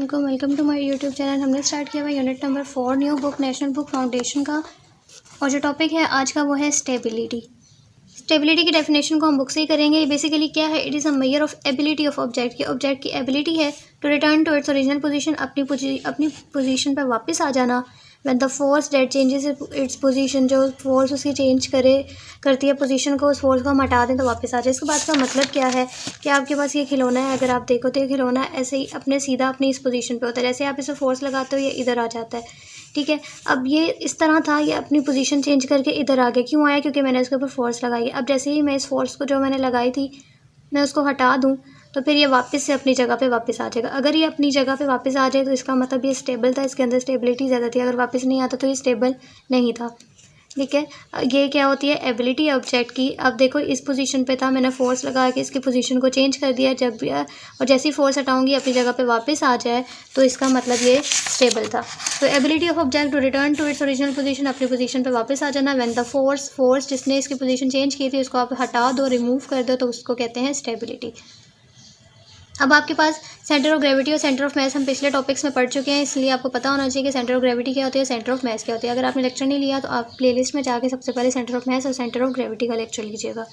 अस्सलाम welcome to my YouTube channel. हमने start किया हुआ unit number 4 new book national book foundation का, और जो टॉपिक है आज का वो है स्टेबिलिटी। स्टेबिलिटी की डेफिनेशन को हम बुक से ही करेंगे। ये बेसिकली क्या है, it is a measure of ability of object की ऑब्जेक्ट की एबिलिटी है to return to its original position, अपनी पोजीशन पर वापस आ जाना। When the force that changes its position, जो फोर्स उसकी चेंज करती है पोजीशन को, उस फोर्स को हम हटा दें तो वापस आ जाए। इसके बाद का मतलब क्या है कि आपके पास ये खिलौना है, अगर आप देखो तो ये खिलौना ऐसे ही अपनी इस पोजीशन पे होता है। जैसे आप इसे फोर्स लगाते हो ये इधर आ जाता है, ठीक है। अब ये इस तरह था, ये अपनी पोजीशन चेंज करके इधर आ गया। क्यों आया? क्योंकि मैंने इसके ऊपर फोर्स लगाई। अब जैसे ही मैं इस फोर्स को जो मैंने लगाई थी मैं उसको हटा दूँ तो फिर ये वापस से अपनी जगह पे वापस आ जाएगा। अगर ये अपनी जगह पे वापस आ जाए तो इसका मतलब ये स्टेबल था, इसके अंदर स्टेबिलिटी ज़्यादा थी। अगर वापस नहीं आता तो ये स्टेबल नहीं था, ठीक है। ये क्या होती है? एबिलिटी ऑब्जेक्ट की। अब देखो इस पोजीशन पे था, मैंने फोर्स लगा के इसकी पोजीशन को चेंज कर दिया, जब भी और जैसी फोर्स हटाऊंगी अपनी जगह पे वापस आ जाए तो इसका मतलब ये स्टेबल था। तो ability of object to return to its original position, अपनी पोजीशन पे वापस आ जाना। व्हेन द फोर्स जिसने इसकी पोजीशन चेंज की थी उसको आप हटा दो, रिमूव कर दो, तो उसको कहते हैं स्टेबिलिटी। अब आपके पास सेंटर ऑफ ग्रेविटी और सेंटर ऑफ मैस हम पिछले टॉपिक्स में पढ़ चुके हैं, इसलिए आपको पता होना चाहिए कि सेंटर ऑफ ग्रेविटी क्या होती है, सेंटर ऑफ मैस क्या होती है। अगर आपने लेक्चर नहीं लिया तो आप प्लेलिस्ट में जाके सबसे पहले सेंटर ऑफ मैस और सेंटर ऑफ ग्रेविटी का लेक्चर लीजिएगा।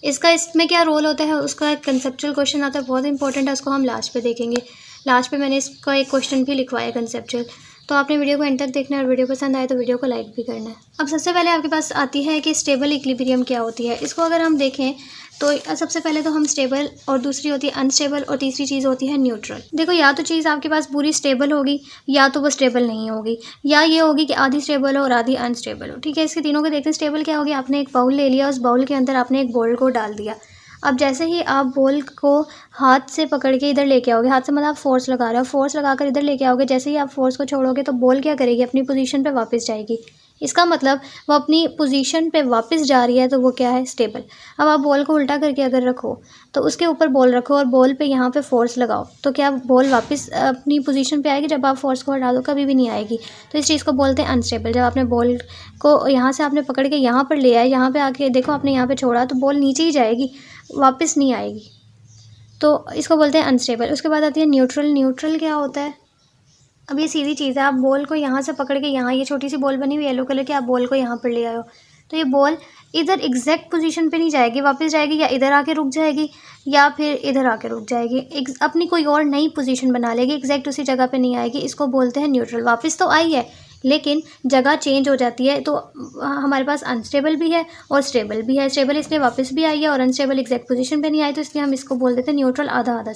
इसमें क्या रोल होता है, उसका एक कंसेप्चुअल क्वेश्चन आता है, बहुत इंपॉर्टेंट है, उसको हम लास्ट पे देखेंगे। लास्ट पे मैंने इसका एक क्वेश्चन भी लिखवाया कंसेप्चुअल। तो आपने वीडियो को एंड तक देखना है, और वीडियो पसंद आए तो वीडियो को लाइक भी करना है। अब सबसे पहले आपके पास आती है कि स्टेबल इक्विलिब्रियम क्या होती है। इसको अगर हम देखें तो सबसे पहले तो हम स्टेबल, और दूसरी होती है अनस्टेबल, और तीसरी चीज़ होती है न्यूट्रल। देखो, या तो चीज़ आपके पास पूरी स्टेबल होगी या तो वो स्टेबल नहीं होगी, या ये होगी कि आधी स्टेबल हो और आधी अनस्टेबल हो, ठीक है। इसके तीनों को देखते हैं। स्टेबल क्या होगी? आपने एक बाउल ले लिया, उस बाउल के अंदर आपने एक बॉल को डाल दिया। अब जैसे ही आप बॉल को हाथ से पकड़ के इधर लेके आओगे, हाथ से मतलब आप फोर्स लगा रहे हो, फोर्स लगाकर इधर लेके आओगे, जैसे ही आप फोर्स को छोड़ोगे तो बॉल क्या करेगी? अपनी पोजीशन पे वापस जाएगी। इसका मतलब वो अपनी पोजीशन पे वापस जा रही है, तो वो क्या है? स्टेबल। अब आप बॉल को उल्टा करके अगर रखो तो उसके ऊपर बॉल रखो और बॉल पे यहाँ पे फोर्स लगाओ, तो क्या बॉल वापस अपनी पोजीशन पे आएगी? जब आप फोर्स को हटा दो कभी भी नहीं आएगी। तो इस चीज़ को बोलते हैं अनस्टेबल। जब आपने बॉल को यहाँ से आपने पकड़ के यहाँ पर ले आए, यहाँ पे आके देखो आपने यहाँ पे छोड़ा तो बॉल नीचे ही जाएगी, वापस नहीं आएगी, तो इसको बोलते हैं अनस्टेबल। उसके बाद आती है न्यूट्रल। न्यूट्रल क्या होता है? अब ये सीधी चीज़ है, आप बॉल को यहाँ से पकड़ के यहाँ, ये छोटी सी बॉल बनी हुई येलो कलर की, आप बॉल को यहाँ पर ले आए हो, तो ये बॉल इधर एग्जैक्ट पोजीशन पे नहीं जाएगी, वापस जाएगी, या इधर आके रुक जाएगी या फिर इधर आके रुक जाएगी, अपनी कोई और नई पोजीशन बना लेगी, एग्जैक्ट उसी जगह पे नहीं आएगी। इसको बोलते हैं न्यूट्रल। वापस तो आई है लेकिन जगह चेंज हो जाती है, तो हमारे पास अनस्टेबल भी है और स्टेबल भी है। स्टेबल इसलिए वापस भी आई है और अनस्टेबल एग्जैक्ट पोजीशन पे नहीं आई, तो इसलिए हम इसको बोल देते हैं न्यूट्रल। आधा आधा।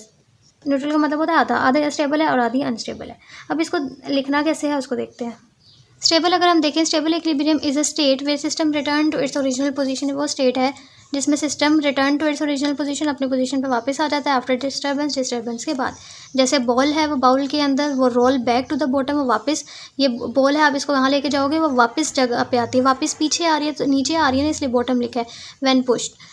न्यूट्रल का मतलब होता है आधा आधा स्टेबल है और आधी अनस्टेबल है। अब इसको लिखना कैसे है उसको देखते हैं। स्टेबल अगर हम देखें, stable equilibrium is a state where system return to its original position. वो स्टेट है जिसमें system return to its original position, अपनी पोजीशन पे वापस आ जाता है आफ्टर डिस्टर्बेंस के बाद। जैसे बॉल है, वो बाउल के अंदर, वो roll back to the bottom, वो वापस, ये बॉल है आप इसको यहाँ लेके जाओगे वो वापस जगह पे आती है, वापस पीछे आ रही है तो नीचे आ रही है ना, इसलिए बॉटम लिखा है। When pushed.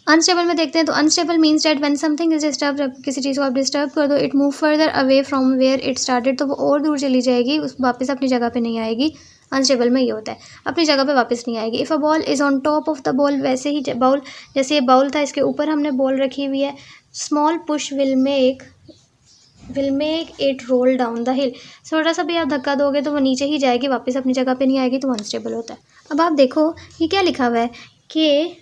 अनस्टेबल में देखते हैं तो unstable means that when something is disturb, जब किसी चीज़ को आप डिस्टर्ब कर दो, it move further away from where it started, तो वो और दूर चली जाएगी, उस वापस अपनी जगह पे नहीं आएगी। अनस्टेबल में ये होता है, अपनी जगह पे वापस नहीं आएगी। If a ball is on top of the ball, वैसे ही बाउल, जैसे ये बाउल था इसके ऊपर हमने बॉल रखी हुई है, small push will make it roll down the हिल। थोड़ा सा भी आप धक्का दोगे तो वो नीचे ही जाएगी, वापस अपनी जगह पे नहीं आएगी, तो अनस्टेबल होता है। अब आप देखो ये क्या लिखा हुआ है कि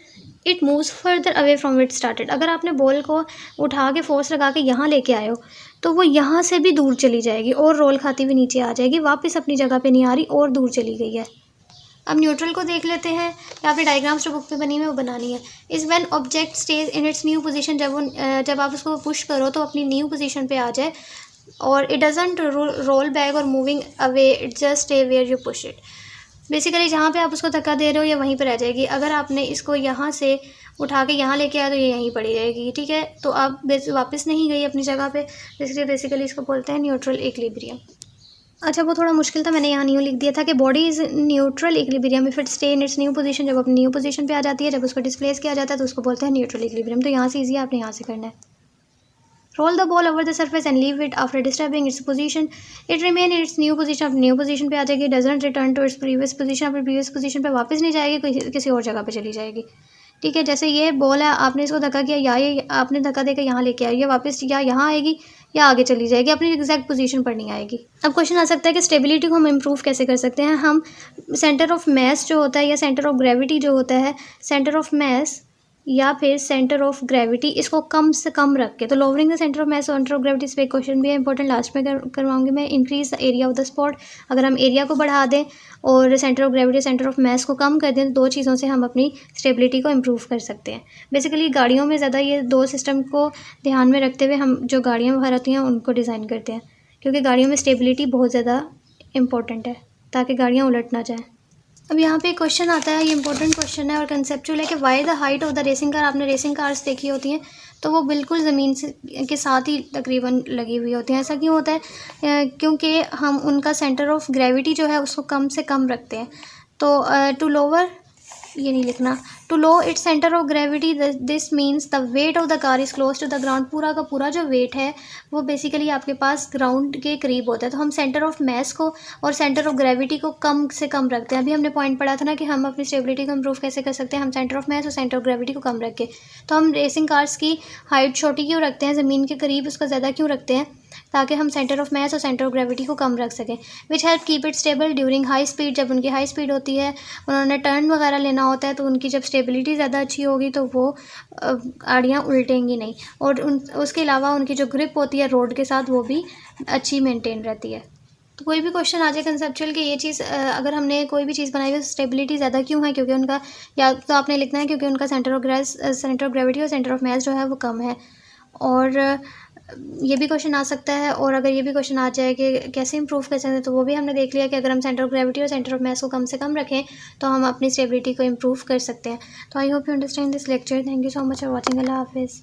it moves further away from it started. अगर आपने बॉल को उठा के फोर्स लगा के यहाँ लेके आए हो तो वो यहाँ से भी दूर चली जाएगी और रोल खाती हुई नीचे आ जाएगी, वापस अपनी जगह पे नहीं आ रही और दूर चली गई है। अब न्यूट्रल को देख लेते हैं, या फिर डायग्राम्स जो बुक पे बनी हुई है वो बनानी है। Is when object stage in its new position, जब आप उसको पुश करो तो अपनी न्यू पोजीशन पे आ जाए, और इट डजंट रोल बैक और moving away, it just stay where you push it. Basically जहाँ पे आप उसको धक्का दे रहे हो ये वहीं पर रह जाएगी। अगर आपने इसको यहाँ से उठा के यहाँ लेके आया तो ये यहीं पड़ी रहेगी, ठीक है। तो आप वापस नहीं गई अपनी जगह पे, इसलिए बेसिकली इसको बोलते हैं न्यूट्रल इक्विलिब्रियम। अच्छा, वो थोड़ा मुश्किल था, मैंने यहाँ न्यू लिख दिया था कि body is neutral equilibrium if it stay in its new position. जब अपनी न्यू पोजीशन पे आ जाती है, जब उसको डिस्प्लेस किया जाता है तो उसको बोलते हैं न्यूट्रल इक्विलिब्रियम। तो यहाँ से ईजी है, आपने यहाँ से करना है। Roll the ball over the surface and leave it after disturbing its position, it remain in its new position. अपनी न्यू पोजीशन पे आ जाएगी। Doesn't return to its previous position, अपनी प्रीवियस पोजीशन पे वापस नहीं जाएगी, किसी और जगह पे चली जाएगी, ठीक है। जैसे ये बॉल है, आपने इसको धक्का किया, या ये आपने धक्का देकर यहाँ लेके आई, ये वापस या यहाँ आएगी या आगे चली जाएगी, अपनी एग्जैक्ट पोजीशन पर नहीं आएगी। अब क्वेश्चन आ सकता है कि स्टेबिलिटी को हम इम्प्रूव कैसे कर सकते हैं। हम सेंटर ऑफ मैस जो होता है या सेंटर ऑफ ग्रेविटी जो होता है, सेंटर ऑफ मैस या फिर सेंटर ऑफ ग्रेविटी, इसको कम से कम रख के, तो lowering the centre of mass centre of gravity, इस पे क्वेश्चन भी है इंपॉर्टेंट, लास्ट में करवाऊंगी मैं। Increase the area of the spot, अगर हम एरिया को बढ़ा दें और centre of gravity centre of mass को कम कर दें, तो दो चीज़ों से हम अपनी स्टेबिलिटी को इम्प्रूव कर सकते हैं। बेसिकली गाड़ियों में ज़्यादा ये दो सिस्टम को ध्यान में रखते हुए हम जो गाड़ियाँ बाहर आती हैं उनको डिज़ाइन करते हैं, क्योंकि गाड़ियों में स्टेबिलिटी बहुत ज़्यादा इंपॉर्टेंट है ताकि गाड़ियाँ उलट ना जाएँ। अब यहाँ पे क्वेश्चन आता है, ये इंपॉर्टेंट क्वेश्चन है और कंसेप्चुअल है कि why the height of the racing car, आपने रेसिंग कार्स देखी होती हैं तो वो बिल्कुल ज़मीन से के साथ ही तकरीबन लगी हुई होती हैं। ऐसा क्यों होता है? क्योंकि हम उनका सेंटर ऑफ ग्रेविटी जो है उसको कम से कम रखते हैं। तो टू लोअर, ये नहीं लिखना, to low its centre of gravity, this means the weight of the car is close to the ground, पूरा का पूरा जो वेट है वो बेसिकली आपके पास ग्राउंड के करीब होता है। तो हम सेंटर ऑफ मैस को और सेंटर ऑफ ग्रेविटी को कम से कम रखते हैं। अभी हमने पॉइंट पढ़ा था ना कि हम अपनी स्टेबिलिटी को इम्प्रूव कैसे कर सकते हैं, हम सेंटर ऑफ मैस और सेंटर ऑफ ग्रेविटी को कम रख के। तो हम रेसिंग कार्स की हाइट छोटी क्यों रखते हैं, ज़मीन के करीब उसका ज़्यादा क्यों रखते हैं, ताकि हम सेंटर ऑफ मैस और सेंटर ऑफ ग्रेविटी को कम रख सकें। Which help keep it stable during high speed, जब उनकी हाई स्पीड होती है, उन्होंने टर्न वगैरह लेना होता है, तो उनकी जब स्टेबिलिटी ज़्यादा अच्छी होगी तो वो गाड़ियाँ उल्टेंगी नहीं, और उसके अलावा उनकी जो ग्रिप होती है रोड के साथ वो भी अच्छी मेंटेन रहती है। तो कोई भी क्वेश्चन आ जाए कंसेप्चुअल कि ये चीज़ अगर हमने कोई भी चीज़ बनाई हुई स्टेबिलिटी ज़्यादा क्यों है, क्योंकि उनका, या तो आपने लिखना है क्योंकि उनका सेंटर ऑफ ग्रेविटी और सेंटर ऑफ मैस जो है वो कम है। और ये भी क्वेश्चन आ सकता है, और अगर ये भी क्वेश्चन आ जाए कि कैसे इंप्रूव कर सकते हैं, तो वो भी हमने देख लिया कि अगर हम सेंटर ऑफ ग्रेविटी और सेंटर ऑफ मैस को कम से कम रखें तो हम अपनी स्टेबिलिटी को इम्प्रूव कर सकते हैं। तो I hope you understand this lecture. Thank you so much for watching. Allah हाफिज़।